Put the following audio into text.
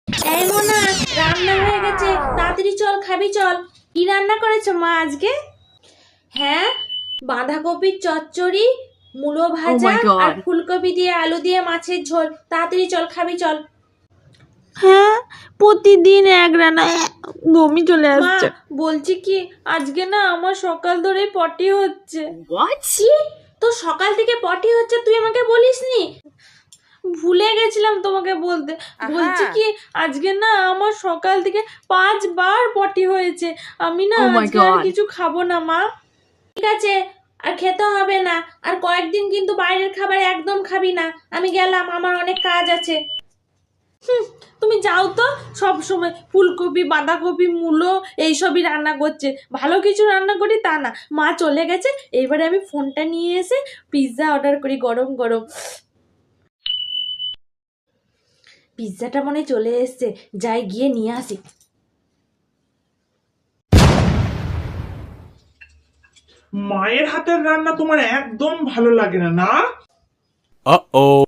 এই মোনা, রান্না হয়ে গেছে, তাড়াতাড়ি চল, খাবি চল। কি রান্না করেছো মা আজকে? হ্যাঁ, বাঁধাকপির চচ্চড়ি, মূলো ভাজা আর ফুলকপি দিয়ে আলু দিয়ে মাছের ঝোল। তাড়াতাড়ি চল, খাবি চল। হ্যাঁ, প্রতিদিন এক রান্না, বমি চলে মা আসছে। বলছি কি, আজকে না আমার সকাল ধরে পটি হচ্ছে। কি? তো সকাল থেকে পটি হচ্ছে, তুই আমাকে বলিসনি? ভুলে গেছিলাম তোমাকে বলতে। বলছি কি, আজকে না আমার সকাল থেকে 5 বার পটি হয়েছে। আমি না আজকে আর কিছু খাবো না মা। ঠিক আছে, আর খেতে হবে না। আর কয়েকদিন কিন্তু বাইরের খাবার একদম খাবি না। আমি গেলাম, আমার অনেক কাজ আছে। তুমি যাও তো, সব সময় ফুলকপি, বাঁধাকপি, মূলো এইসবই রান্না করছে। ভালো কিছু রান্না করি তা না। মা চলে গেছে, এবারে আমি ফোনটা নিয়ে এসে পিৎজা অর্ডার করি গরম গরম। পিৎজাটা মনে হয় চলে এসছে, যাই গিয়ে নিয়ে আসি। মায়ের হাতের রান্না তোমার একদম ভালো লাগে না, না? Uh-oh.